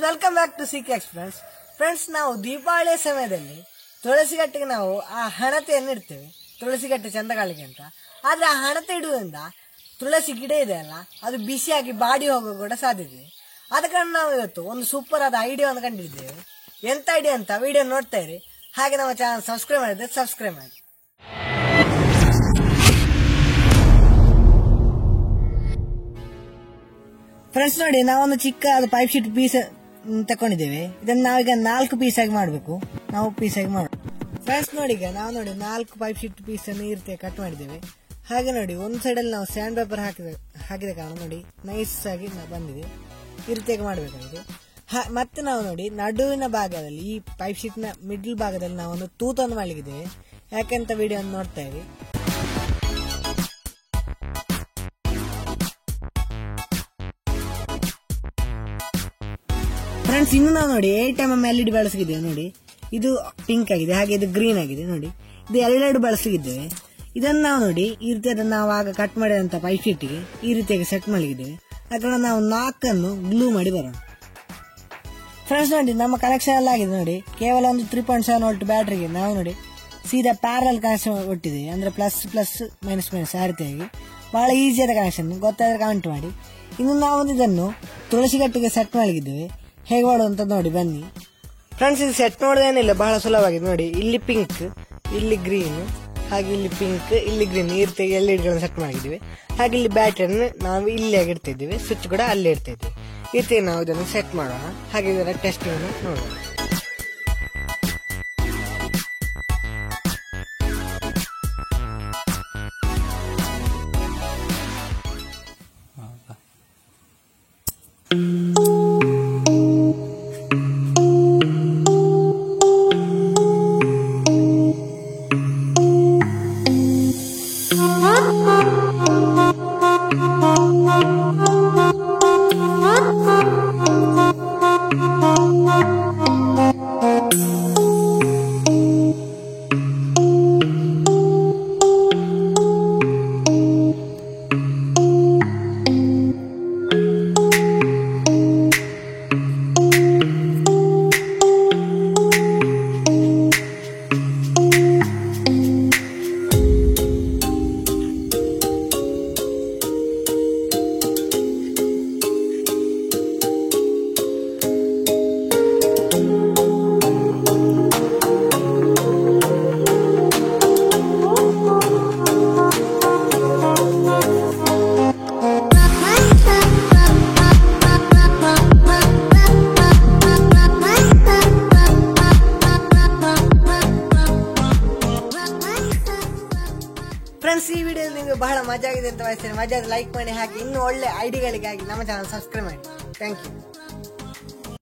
Welcome back to CK express. Friends, ನಾವು ದೀಪಾವಳಿಯ ಸಮಯದಲ್ಲಿ ತುಳಸಿಗಟ್ಟೆಗೆ ನಾವು ಆ ಹಣತೆಯನ್ನು ಇಡ್ತೇವೆ, ತುಳಸಿಗಟ್ಟೆ ಚಂದ ಕಾಣಲಿಕ್ಕೆ ಅಂತ. ಆದರೆ ಆ ಹಣತೆ ಇಡುವುದರಿಂದ ತುಳಸಿ ಗಿಡ ಇದೆ ಅಲ್ಲ, ಅದು ಬಿಸಿಯಾಗಿ ಬಾಡಿ ಹೋಗೋ ಕೂಡ ಸಾಧ್ಯತೆ. ಆದ ಕಾರಣ ನಾವು ಇವತ್ತು ಒಂದು ಸೂಪರ್ ಆದ ಐಡಿಯಾವನ್ನು ಕಂಡಿದ್ದೇವೆ. ಎಂತ ಐಡಿಯಾ ಅಂತ ವಿಡಿಯೋ ನೋಡ್ತಾ ಇರಿ. ಹಾಗೆ ನಮ್ಮ ಚಾನಲ್ ಸಬ್ಸ್ಕ್ರೈಬ್ ಮಾಡಿದ್ರೆ ಸಬ್ಸ್ಕ್ರೈಬ್ ಮಾಡಿ. ಫ್ರೆಂಡ್ಸ್ ನೋಡಿ, ನಾವೊಂದು ಚಿಕ್ಕ ಪೈಪ್ ಶೀಟ್ ಪೀಸ್ ತಕೊಂಡಿದ್ದೇವೆ. ಇದನ್ನು ನಾವೀಗ 4 ಪೀಸ್ ಆಗಿ ಮಾಡಬೇಕು. ನಾವು ಪೀಸ್ ಆಗಿ ಮಾಡೋಣ. ಫ್ರೆಂಡ್ಸ್ ನೋಡಿ, ಈಗ ನಾವು 4 ಪೈಪ್ ಶೀಟ್ ಪೀಸ್ ಅನ್ನು ಈ ರೀತಿ ಕಟ್ ಮಾಡಿದ್ದೇವೆ. ಹಾಗೆ ನೋಡಿ, ಒಂದು ಸೈಡಲ್ಲಿ ನಾವು ಸ್ಯಾಂಡ್ ಪೇಪರ್ ಹಾಕಿದ ಕಾರಣ ನೋಡಿ ನೈಸ್ ಆಗಿ ಬಂದಿದೆ. ಈ ರೀತಿಯಾಗಿ ಮಾಡಬೇಕಾಗಿದೆ. ಮತ್ತೆ ನಾವು ನೋಡಿ ನಡುವಿನ ಭಾಗದಲ್ಲಿ, ಈ ಪೈಪ್ ಶೀಟ್ ನ ಮಿಡ್ಲ್ ಭಾಗದಲ್ಲಿ ನಾವು ಒಂದು ತೂತನ್ನು ಮಾಡಲಿಕ್ಕಿದ್ದೇವೆ. ಯಾಕೆಂತ ವಿಡಿಯೋ ನೋಡ್ತಾ ಇರಿ. ಫ್ರೆಂಡ್ಸ್, ಇನ್ನು ನಾವು ನೋಡಿ 8mm LED ಬಳಸಿದ್ದೇವೆ. ನೋಡಿ, ಇದು ಪಿಂಕ್ ಆಗಿದೆ, ಹಾಗೆ ಇದು ಗ್ರೀನ್ ಆಗಿದೆ. ನೋಡಿ, ಇದು ಎರಡು ಬಳಸಿದ್ದೇವೆ. ಇದನ್ನು ನಾವು ನೋಡಿ ಈ ರೀತಿ ಅದನ್ನು ನಾವು ಆಗ ಕಟ್ ಮಾಡಿದಂತ ಪೈಪ್ ಶೀಟ್ಗೆ ಈ ರೀತಿಯಾಗಿ ಸೆಟ್ ಮಾಡಿದ್ದೇವೆ. ಯಾಕಂದ್ರೆ ನಾವು 4 ಅನ್ನು ಗ್ಲೂ ಮಾಡಿ ಬರೋಣ. ಫ್ರೆಂಡ್ಸ್ ನೋಡಿ, ನಮ್ಮ ಕನೆಕ್ಷನ್ ಎಲ್ಲ ಆಗಿದೆ. ನೋಡಿ, ಕೇವಲ ಒಂದು 3.7 ವೋಲ್ಟ್ ಬ್ಯಾಟ್ರಿಗೆ ನಾವು ನೋಡಿ ಸೀದಾ ಪ್ಯಾರಲ್ ಕನೆಕ್ಷನ್ ಕೊಟ್ಟಿದ್ದೇವೆ. ಅಂದ್ರೆ ಪ್ಲಸ್ ಮೈನಸ್ ಆ ರೀತಿಯಾಗಿ ಬಹಳ ಈಸಿಯಾದ ಕನೆಕ್ಷನ್. ಗೊತ್ತಾದ್ರೆ ಕಮೆಂಟ್ ಮಾಡಿ. ಇನ್ನು ನಾವು ಇದನ್ನು ತುಳಸಿಗಟ್ಟಿಗೆ ಸೆಟ್ ಮಾಡಿದ್ದೇವೆ. ಹೇಗೆ ಮಾಡುವಂತ ನೋಡಿ ಬನ್ನಿ. ಫ್ರೆಂಡ್ಸ್, ಇದು ಸೆಟ್ ಮಾಡೋದೇನಿಲ್ಲ, ಬಹಳ ಸುಲಭವಾಗಿದೆ. ನೋಡಿ, ಇಲ್ಲಿ ಪಿಂಕ್, ಇಲ್ಲಿ ಗ್ರೀನ್, ಹಾಗೆ ಇಲ್ಲಿ ಪಿಂಕ್, ಇಲ್ಲಿ ಗ್ರೀನ್, ಈ ರೀತಿ ಎಲ್ಇಡಿಗಳನ್ನು ಸೆಟ್ ಮಾಡಿದ್ದೀವಿ. ಹಾಗೆ ಇಲ್ಲಿ ಬ್ಯಾಟರಿಯನ್ನು ನಾವು ಇಲ್ಲಿ ಇಡ್ತಿದ್ದೀವಿ, ಸ್ವಿಚ್ ಕೂಡ ಅಲ್ಲಿ ಇಡ್ತಾ ಇದ್ದೀವಿ. ಈ ರೀತಿ ನಾವು ಇದನ್ನು ಸೆಟ್ ಮಾಡೋಣ. ಹಾಗೆ ಇದರ ಟೆಸ್ಟಿಂಗ್ ನೋಡೋಣ. ಫ್ರೆಂಡ್ಸ್, ಈ ವಿಡಿಯೋ ನಿಮಗೆ ಬಹಳ ಮಜಾ ಆಗಿದೆ ಅಂತ ಭಾವಿಸ್ತೇನೆ. ಮಜಾ ಲೈಕ್ ಮಾಡಿ, ಹಾಗೆ ಇನ್ನೂ ಒಳ್ಳೆ ಐಡಿಯಾಗಳಿಗಾಗಿ ನಮ್ಮ ಚಾನಲ್ ಸಬ್ಸ್ಕ್ರೈಬ್ ಮಾಡಿ. Thank you.